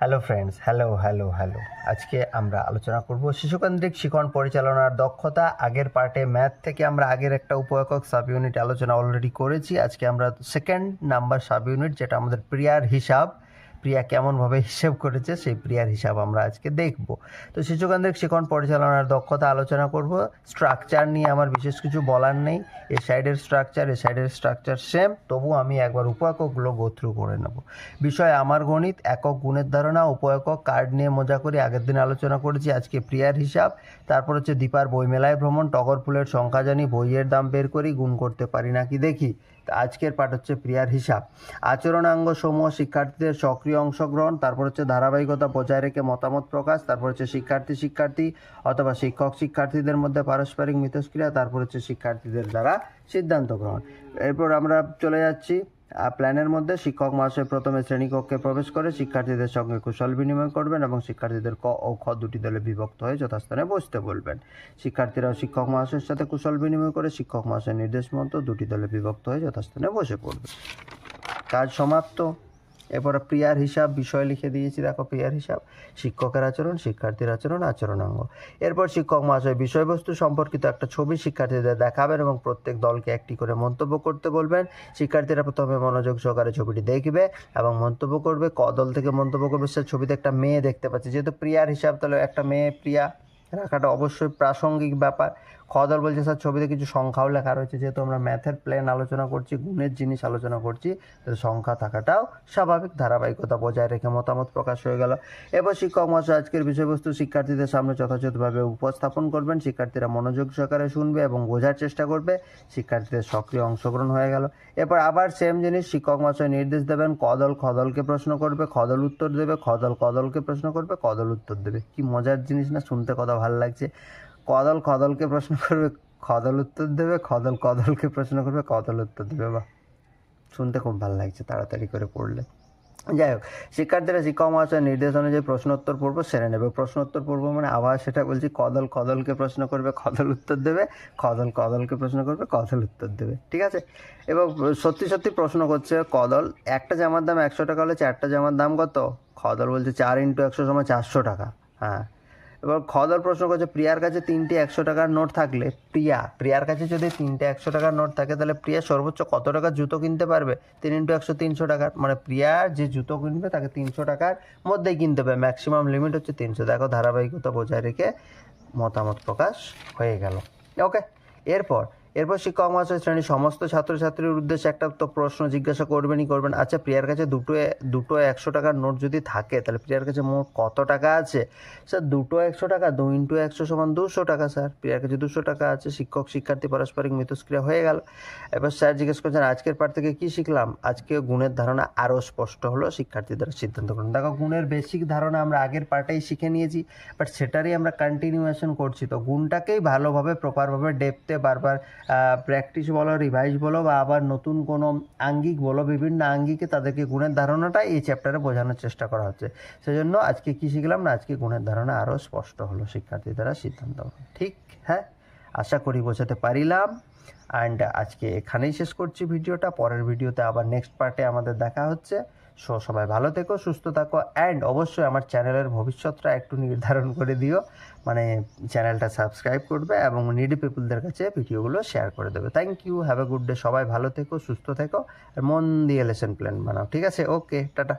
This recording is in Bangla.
Hello friends, hello. আজকে আমরা আলোচনা করব শিশুকেন্দ্রিক শিখন পরিচালনার দক্ষতা। আগের পার্টে ম্যাথ থেকে আমরা আগের একটা উপএকক সাব ইউনিট আলোচনা অলরেডি করেছি। আজকে আমরা সেকেন্ড নাম্বার সাব ইউনিট, যেটা আমাদের প্রিয়ার হিসাব, প্রিয়া কেমনভাবে হিসাব করেছে সেই প্রিয়ার হিসাব আমরা আজকে দেখব। তো শিশুকেন্দ্রিক শিখন পরিচালনার দক্ষতা আলোচনা করব। স্ট্রাকচার নিয়ে আমার বিশেষ কিছু বলার নেই। এ সাইডের স্ট্রাকচার সেম, তবু আমি একবার উপএককগুলো গো থ্রু করে নেব। বিষয় আমার গণিত, একক গুণের ধারণা, উপএকক, কার্ড নিয়ে মজা করি, আগের দিন আলোচনা করেছি। আজকে প্রিয়ার হিসাব, তারপর হচ্ছে দীপার বইমেলায় ভ্রমণ, টগর ফুলের সংখ্যা জানি, বইয়ের দাম বের করি, গুণ করতে পারি নাকি দেখি। আজকের পাঠ হচ্ছে প্রিয়ার হিসাব। আচরণাঙ্গ সমূহ শিক্ষার্থীদের সক্রিয় অংশগ্রহণ, তারপর হচ্ছে ধারাবাহিকতা বজায় রেখে মতামত প্রকাশ, তারপর হচ্ছে শিক্ষার্থী অথবা শিক্ষার্থীদের মধ্যে পারস্পরিক মিথস্ক্রিয়া, তারপর হচ্ছে শিক্ষার্থীদের দ্বারা সিদ্ধান্ত গ্রহণ। এরপর আমরা চলে যাচ্ছি প্ল্যানের মধ্যে। শিক্ষক মহাশয় প্রথমে শ্রেণীকক্ষে প্রবেশ করে শিক্ষার্থীদের সঙ্গে কুশল বিনিময় করবেন এবং শিক্ষার্থীদের ক ও খ দুটি দলে বিভক্ত হয়ে যথাস্থানে বসতে বলবেন। শিক্ষার্থীরাও শিক্ষক মহাশয়ের সাথে কুশল বিনিময় করে শিক্ষক মহাশয়ের নির্দেশ মতো দুটি দলে বিভক্ত হয়ে যথাস্থানে বসে পড়বে। কাজ সমাপ্ত। এরপরে প্রিয়ার হিসাব বিষয় লিখে দিয়েছি, দেখো প্রিয়ার হিসাব, শিক্ষকের আচরণ, শিক্ষার্থীর আচরণ, আচরণাঙ্গ। এরপর শিক্ষক মহাশয় বিষয়বস্তু সম্পর্কিত একটা ছবি শিক্ষার্থীদের দেখাবেন এবং প্রত্যেক দলকে একটি করে মন্তব্য করতে বলবেন। শিক্ষার্থীরা প্রথমে মনোযোগ সহকারে ছবিটি দেখবে এবং মন্তব্য করবে। ক দল থেকে মন্তব্য করবে, সে ছবিতে একটা মেয়ে দেখতে পাচ্ছি, যেহেতু প্রিয়ার হিসাব তাহলে একটা মেয়ে প্রিয়া রাখাটা অবশ্যই প্রাসঙ্গিক ব্যাপার। খ দল বলছে স্যার ছবিতে কিছু সংখ্যাও লেখা রয়েছে, যেহেতু আমরা ম্যাথের প্ল্যান আলোচনা করছি, গুণের জিনিস আলোচনা করছি, তো সংখ্যা থাকাটাও স্বাভাবিক। ধারাবাহিকতা বজায় রেখে মতামত প্রকাশ হয়ে গেল। এবার শিক্ষক মহাশয় আজকের বিষয়বস্তু শিক্ষার্থীদের সামনে যথাযথভাবে উপস্থাপন করবেন। শিক্ষার্থীরা মনোযোগ সহকারে শুনবে এবং বোঝার চেষ্টা করবে। শিক্ষার্থীদের সক্রিয় অংশগ্রহণ হয়ে গেল। এরপর আবার সেম জিনিস, শিক্ষক মহাশয় নির্দেশ দেবেন, ক দল খ দলকে প্রশ্ন করবে, খ দল উত্তর দেবে, খ দল ক দলকে প্রশ্ন করবে, ক দল উত্তর দেবে। কি মজার জিনিস না, শুনতে কত ভালো লাগছে। ক দল খ দলকে প্রশ্ন করবে, খ দল উত্তর দেবে, খ দল ক দলকে প্রশ্ন করবে, ক দল উত্তর দেবে। বাহ, শুনতে খুব ভালো লাগছে তাড়াতাড়ি করে পড়লে। যাই হোক, শিক্ষার্থীরা শিক্ষক মহাশয়ের নির্দেশ অনুযায়ী প্রশ্নোত্তর পর্ব সেরে নেবে। প্রশ্নোত্তর পর্ব মানে আবার সেটা বলছি, ক দলকে প্রশ্ন করবে, খ দল উত্তর দেবে, খ দলকে প্রশ্ন করবে, ক দল উত্তর দেবে। ঠিক আছে? এবং সত্যি প্রশ্ন করছে ক দল, একটা জামার দাম 100 টাকা হলে 4টা জামার দাম কত? খ দল বলছে 4 × 100 = 400 টাকা। হ্যাঁ, এবার খ দল প্রশ্ন করছে, প্রিয়ার কাছে 3টে 100 টাকার নোট থাকলে, প্রিয়ার কাছে যদি 3টে 100 টাকার নোট থাকে, তাহলে প্রিয়া সর্বোচ্চ কত টাকার জুতো কিনতে পারবে? 3 × 100 300 টাকার, মানে প্রিয়া যে জুতো কিনবে তাকে 300 টাকার মধ্যেই কিনতে হবে। ম্যাক্সিমাম লিমিট হচ্ছে 300। দেখো ধারাবাহিকতা বজায় রেখে মতামত প্রকাশ হয়ে গেল। ওকে, এরপর শিক্ষক মহাশয় শ্রেণীর সমস্ত ছাত্রছাত্রীর উদ্দেশ্যে একটা তো প্রশ্ন জিজ্ঞাসা করবেন। আচ্ছা, প্রিয়ার কাছে দুটো 100 টাকার নোট যদি থাকে, তাহলে প্রিয়ার কাছে মোট কত টাকা আছে? স্যার দুটো 100 টাকা, 2 × 100 = 200 টাকা স্যার। প্রিয়ার কাছে 200 টাকা আছে। শিক্ষক শিক্ষার্থী পারস্পরিক মিথস্ক্রিয়া হয়ে গেল। এবার স্যার জিজ্ঞেস করছেন, আজকের পাঠ থেকে কি শিখলাম? আজকে গুণের ধারণা আরও স্পষ্ট হলো, শিক্ষার্থীদের সিদ্ধান্ত গ্রহণ। দেখো, গুণের বেসিক ধারণা আমরা আগের পার্টেই শিখে নিয়েছি, বাট সেটারই আমরা কন্টিনিউয়েশন করছি। তো গুণটাকেই ভালোভাবে প্রপারভাবে ডেপথে বারবার প্র্যাকটিস বলো, রিভাইজ বলো, বা আবার নতুন কোনো আঙ্গিক বলো, বিভিন্ন আঙ্গিকে তাদেরকে গুণের ধারণাটা এই চ্যাপ্টারে বোঝানোর চেষ্টা করা হচ্ছে। সেজন্য আজকে কি শিখলাম না, আজকে গুণের ধারণা আরও স্পষ্ট হলো, শিক্ষার্থী দ্বারা সিদ্ধান্ত। ঠিক, হ্যাঁ, আশা করি বোঝাতে পারিলাম। অ্যান্ড আজকে এখানেই শেষ করছি ভিডিওটা। পরের ভিডিওতে আবার নেক্সট পার্টে আমাদের দেখা হচ্ছে। সবাই ভালো থেকো, সুস্থ থাকো, অ্যান্ড অবশ্যই আমার চ্যানেলের ভবিষ্যৎটা একটু নির্ধারণ করে দিও, মানে চ্যানেলটা সাবস্ক্রাইব করবে এবং নিডি পিপুলদের কাছে ভিডিওগুলো শেয়ার করে দেবে। Thank you, have a good day. সবাই ভালো থেকো, সুস্থ থেকো, আর মন দিয়ে লেসন প্ল্যান বানাও। ঠিক আছে? ওকে, টাটা।